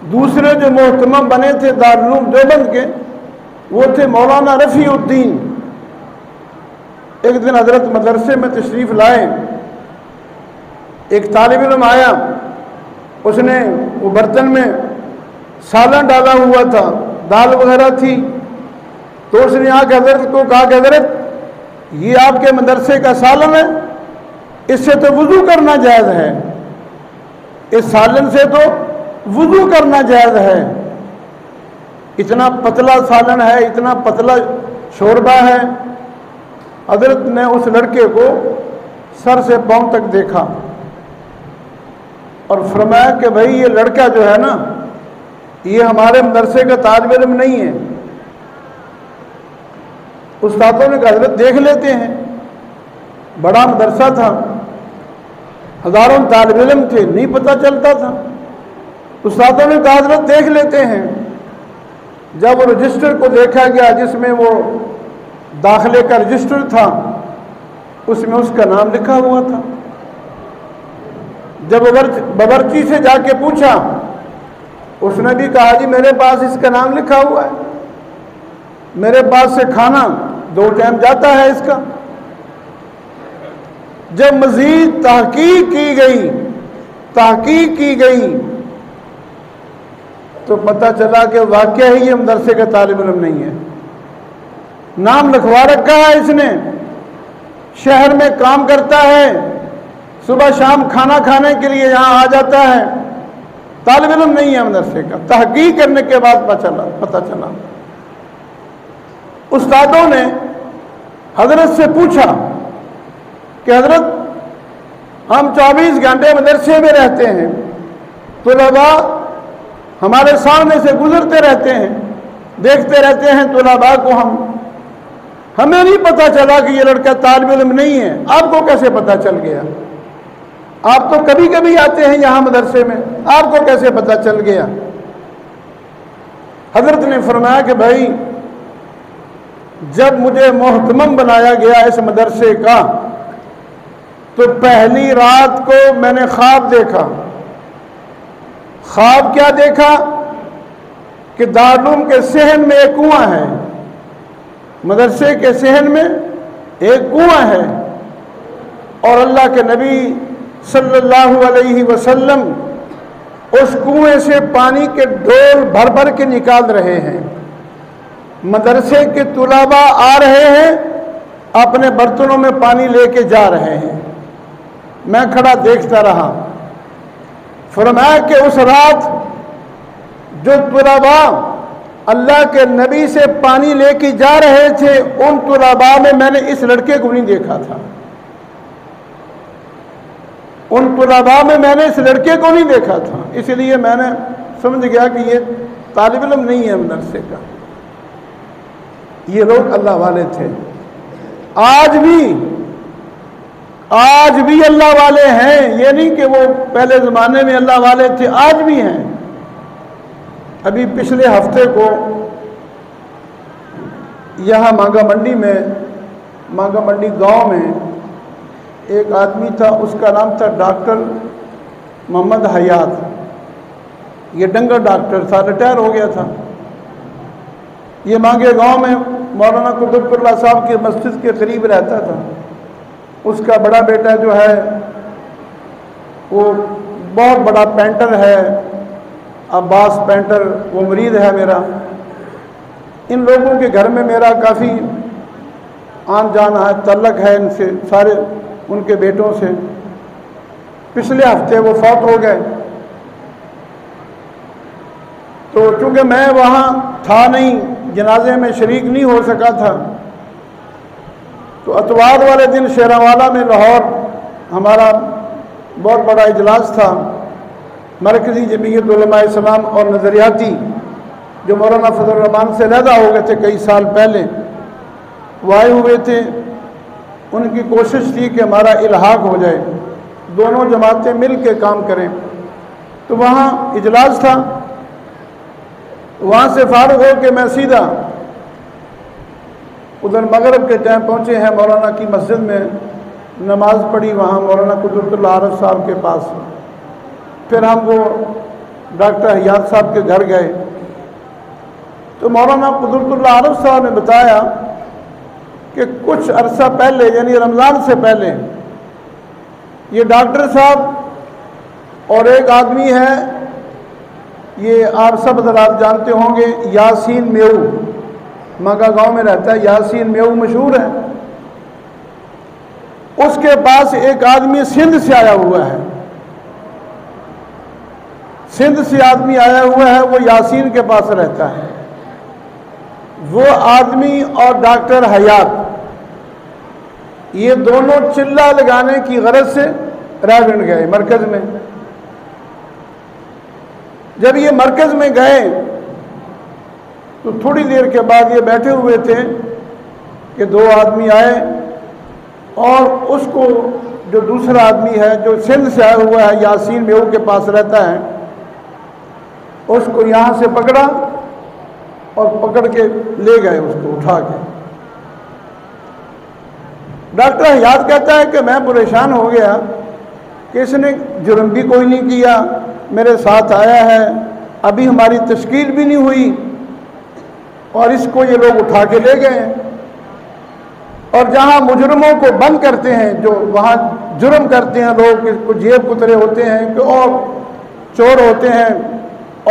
دوسرے جو محتمم بنے تھے دارالعلوم دیوبند کے وہ تھے مولانا رفیع الدین۔ ایک دن حضرت مدرسے میں تشریف لائے، ایک طالب علم آیا، اس نے وہ برتن میں سالن ڈالا ہوا تھا، دال وغیرہ تھی، تو اس نے آ کے حضرت کو کہا کہ حضرت یہ آپ کے مدرسے کا سالن ہے، اس سے تو وضو کرنا جائز ہے، اس سالن سے تو وضو کرنا جائز ہے، اتنا پتلا سالن ہے، اتنا پتلا شوربہ ہے۔ حضرت نے اس لڑکے کو سر سے پاؤں تک دیکھا اور فرمایا کہ بھائی یہ لڑکا جو ہے نا یہ ہمارے مدرسے کا طالب علم نہیں ہے۔ استادوں نے کہا حضرت دیکھ لیتے ہیں، بڑا مدرسہ تھا، ہزاروں طالب علم تھے، نہیں پتہ چلتا تھا۔ استادوں نے کہا حضرت دیکھ لیتے ہیں۔ جب وہ رجسٹر کو دیکھا گیا جس میں وہ داخلے کا رجسٹر تھا، اس میں اس کا نام لکھا ہوا تھا۔ جب باورچی سے جا کے پوچھا، اس نے بھی کہا جی میرے پاس اس کا نام لکھا ہوا ہے، میرے پاس سے کھانا 2 ٹائم جاتا ہے اس کا۔ جب مزید تحقیق کی گئی تو پتہ چلا کہ واقعہ ہی یہ مدرسے کا طالب علم نہیں ہے، نام لکھوا رکھا ہے اس نے، شہر میں کام کرتا ہے، صبح شام کھانا کھانے کے لیے یہاں آ جاتا ہے، طالب علم نہیں ہے مدرسے کا۔ تحقیق کرنے کے بعد پتہ چلا۔ استادوں نے حضرت سے پوچھا کہ حضرت ہم 24 گھنٹے مدرسے میں رہتے ہیں، طلباء ہمارے سامنے سے گزرتے رہتے ہیں، دیکھتے رہتے ہیں طلباء کو، ہمیں نہیں پتہ چلا کہ یہ لڑکا طالب علم نہیں ہے، آپ کو کیسے پتہ چل گیا؟ آپ تو کبھی کبھی آتے ہیں یہاں مدرسے میں، آپ کو کیسے پتہ چل گیا؟ حضرت نے فرمایا کہ بھائی جب مجھے محتمم بنایا گیا اس مدرسے کا تو پہلی رات کو میں نے خواب دیکھا۔ خواب کیا دیکھا کہ دارالعلوم کے صحن میں ایک کنواں ہے، مدرسے کے صحن میں ایک کنواں ہے، اور اللہ کے نبی صلی اللہ علیہ وسلم اس کنویں سے پانی کے ڈول بھر بھر کے نکال رہے ہیں۔ مدرسے کے طلباء آ رہے ہیں، اپنے برتنوں میں پانی لے کے جا رہے ہیں، میں کھڑا دیکھتا رہا۔ فرمایا کہ اس رات جو طلباء اللہ کے نبی سے پانی لے کے جا رہے تھے، ان طلباء میں نے اس لڑکے کو نہیں دیکھا تھا، ان طلباء میں نے اس لڑکے کو نہیں دیکھا تھا، اس لیے میں نے سمجھ گیا کہ یہ طالب علم نہیں ہے مدرسے کا۔ یہ لوگ اللہ والے تھے، آج بھی اللہ والے ہیں، یہ نہیں کہ وہ پہلے زمانے میں اللہ والے تھے، آج بھی ہیں۔ ابھی پچھلے ہفتے کو یہاں مانگا منڈی گاؤں میں ایک آدمی تھا، اس کا نام تھا ڈاکٹر محمد حیات، یہ ڈنگر ڈاکٹر تھا، ریٹائر ہو گیا تھا۔ یہ مانگے گاؤں میں مولانا قطب اللہ صاحب کی مسجد کے قریب رہتا تھا۔ اس کا بڑا بیٹا جو ہے وہ بہت بڑا پینٹر ہے، عباس پینٹر، وہ مرید ہے میرا۔ ان لوگوں کے گھر میں میرا کافی آن جان ہے، تعلق ہے ان سے، سارے ان کے بیٹوں سے۔ پچھلے ہفتے وہ فوت ہو گئے، تو چونکہ میں وہاں تھا نہیں، جنازے میں شریک نہیں ہو سکا تھا، تو اتوار والے دن شیراوالا میں لاہور ہمارا بہت بڑا اجلاس تھا، مرکزی جمعیت علماء اسلام اور نظریاتی، جو مولانا فضل الرحمان سے علیحدہ ہو گئے تھے کئی سال پہلے، وہ آئے ہوئے تھے۔ ان کی کوشش تھی کہ ہمارا الحاق ہو جائے، دونوں جماعتیں مل کے کام کریں، تو وہاں اجلاس تھا۔ وہاں سے فارغ ہو کے میں سیدھا ادھر مغرب کے ٹائم پہنچے ہیں مولانا کی مسجد میں، نماز پڑھی وہاں مولانا قدرت اللہ عارف صاحب کے پاس۔ پھر ہم وہ ڈاکٹر حیات صاحب کے گھر گئے تو مولانا قدرت اللہ عارف صاحب نے بتایا کہ کچھ عرصہ پہلے یعنی رمضان سے پہلے یہ ڈاکٹر صاحب اور ایک آدمی ہے، یہ آپ سب حضرات جانتے ہوں گے، یاسین میو، مگا گاؤں میں رہتا ہے، یاسین میو مشہور ہے، اس کے پاس ایک آدمی سندھ سے آیا ہوا ہے، سندھ سے آدمی آیا ہوا ہے، وہ یاسین کے پاس رہتا ہے۔ وہ آدمی اور ڈاکٹر حیات یہ دونوں چلہ لگانے کی غرض سے راولپنڈی گئے مرکز میں۔ جب یہ مرکز میں گئے تو تھوڑی دیر کے بعد یہ بیٹھے ہوئے تھے کہ دو آدمی آئے اور اس کو جو دوسرا آدمی ہے جو سندھ سے آیا ہوا ہے، یاسین میو کے پاس رہتا ہے، اس کو یہاں سے پکڑا اور پکڑ کے لے گئے، اس کو اٹھا کے۔ ڈاکٹر حیات کہتا ہے کہ میں پریشان ہو گیا کہ اس نے جرم بھی کوئی نہیں کیا، میرے ساتھ آیا ہے، ابھی ہماری تشکیل بھی نہیں ہوئی اور اس کو یہ لوگ اٹھا کے لے گئے ہیں۔ اور جہاں مجرموں کو بند کرتے ہیں، جو وہاں جرم کرتے ہیں لوگ، کچھ جیب کترے ہوتے ہیں کہ اور چور ہوتے ہیں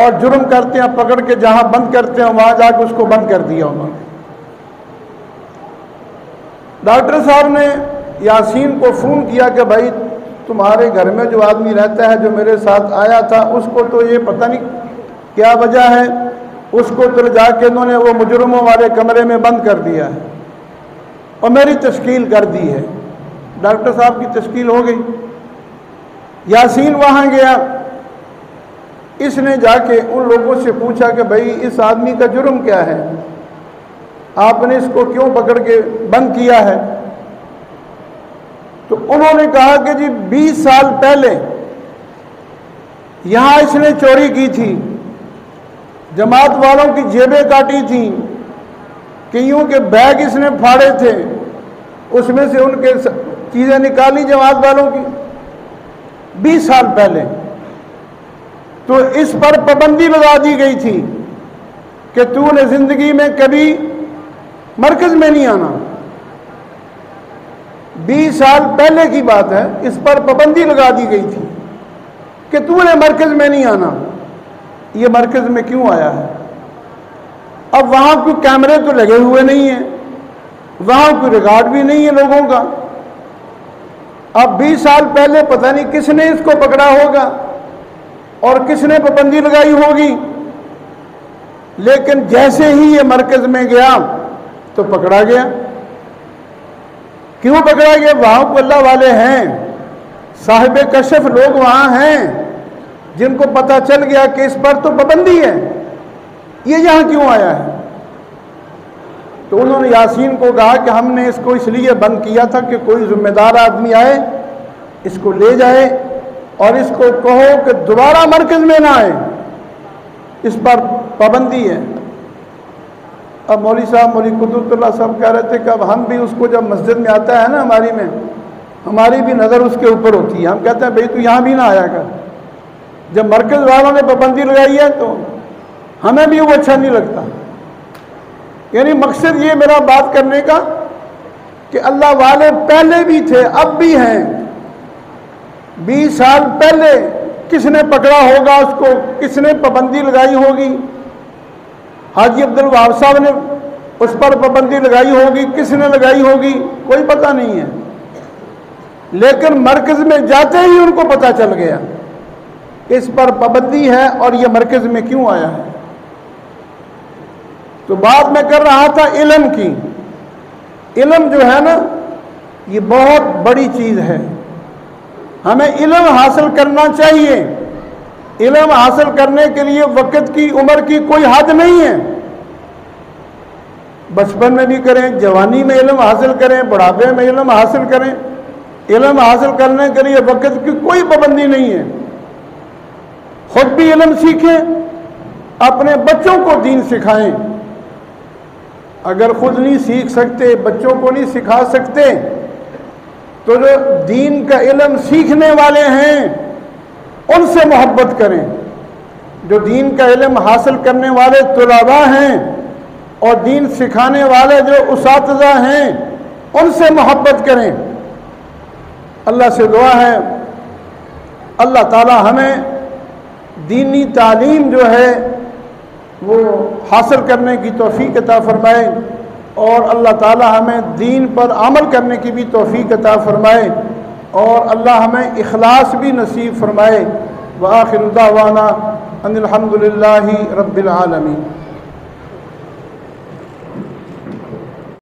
اور جرم کرتے ہیں، پکڑ کے جہاں بند کرتے ہیں وہاں جا کے اس کو بند کر دیا انہوں نے۔ ڈاکٹر صاحب نے یاسین کو فون کیا کہ بھائی تمہارے گھر میں جو آدمی رہتا ہے جو میرے ساتھ آیا تھا، اس کو تو یہ پتہ نہیں کیا وجہ ہے، اس کو تو جا کے انہوں نے وہ مجرموں والے کمرے میں بند کر دیا ہے اور میری تشکیل کر دی ہے۔ ڈاکٹر صاحب کی تشکیل ہو گئی، یاسین وہاں گیا، اس نے جا کے ان لوگوں سے پوچھا کہ بھائی اس آدمی کا جرم کیا ہے، آپ نے اس کو کیوں پکڑ کے بند کیا ہے؟ تو انہوں نے کہا کہ جی 20 سال پہلے یہاں اس نے چوری کی تھی، جماعت والوں کی جیبیں کاٹی تھیں، کئیوں کے بیگ اس نے پھاڑے تھے، اس میں سے ان کے چیزیں نکالی جماعت والوں کی 20 سال پہلے۔ تو اس پر پابندی لگا دی گئی تھی کہ تو نے زندگی میں کبھی مرکز میں نہیں آنا۔ 20 سال پہلے کی بات ہے، اس پر پابندی لگا دی گئی تھی کہ تو نے مرکز میں نہیں آنا۔ یہ مرکز میں کیوں آیا ہے؟ اب وہاں کوئی کیمرے تو لگے ہوئے نہیں ہیں، وہاں کوئی ریکارڈ بھی نہیں ہے لوگوں کا۔ اب 20 سال پہلے پتہ نہیں کس نے اس کو پکڑا ہوگا اور کس نے پابندی لگائی ہوگی، لیکن جیسے ہی یہ مرکز میں گیا تو پکڑا گیا۔ کیوں پکڑا گیا؟ وہاں کو اللہ والے ہیں، صاحب کشف لوگ وہاں ہیں جن کو پتہ چل گیا کہ اس پر تو پابندی ہے، یہ یہاں کیوں آیا ہے؟ تو انہوں نے یاسین کو کہا کہ ہم نے اس کو اس لیے بند کیا تھا کہ کوئی ذمہ دار آدمی آئے، اس کو لے جائے اور اس کو کہو کہ دوبارہ مرکز میں نہ آئے، اس پر پابندی ہے۔ اب مولوی صاحب، مولوی قدرت اللہ صاحب کہہ رہے تھے کہ اب ہم بھی اس کو جب مسجد میں آتا ہے نا ہماری بھی نظر اس کے اوپر ہوتی ہے، ہم کہتے ہیں بھئی تو یہاں بھی نہ آیا کر۔ جب مرکز والوں نے پابندی لگائی ہے تو ہمیں بھی وہ اچھا نہیں لگتا۔ یعنی مقصد یہ میرا بات کرنے کا کہ اللہ والے پہلے بھی تھے، اب بھی ہیں۔ 20 سال پہلے کس نے پکڑا ہوگا اس کو، کس نے پابندی لگائی ہوگی؟ حاجی عبدالوہاب صاحب نے اس پر پابندی لگائی ہوگی، کس نے لگائی ہوگی کوئی پتہ نہیں ہے، لیکن مرکز میں جاتے ہی ان کو پتہ چل گیا اس پر پابندی ہے اور یہ مرکز میں کیوں آیا ہے۔ تو بات میں کر رہا تھا علم کی۔ علم جو ہے نا یہ بہت بڑی چیز ہے، ہمیں علم حاصل کرنا چاہیے۔ علم حاصل کرنے کے لیے وقت کی، عمر کی کوئی حد نہیں ہے۔ بچپن میں بھی کریں، جوانی میں علم حاصل کریں، بڑھاپے میں علم حاصل کریں۔ علم حاصل کرنے کے لیے وقت کی کوئی پابندی نہیں ہے۔ خود بھی علم سیکھیں، اپنے بچوں کو دین سکھائیں۔ اگر خود نہیں سیکھ سکتے، بچوں کو نہیں سکھا سکتے، تو جو دین کا علم سیکھنے والے ہیں ان سے محبت کریں، جو دین کا علم حاصل کرنے والے طلباء ہیں اور دین سکھانے والے جو اساتذہ ہیں ان سے محبت کریں۔ اللہ سے دعا ہے اللہ تعالی ہمیں دینی تعلیم جو ہے وہ حاصل کرنے کی توفیق عطا فرمائے، اور اللہ تعالی ہمیں دین پر عمل کرنے کی بھی توفیق عطا فرمائے، اور اللہ ہمیں اخلاص بھی نصیب فرمائے۔ وآخر دعوانا ان الحمد للہ رب العالمین۔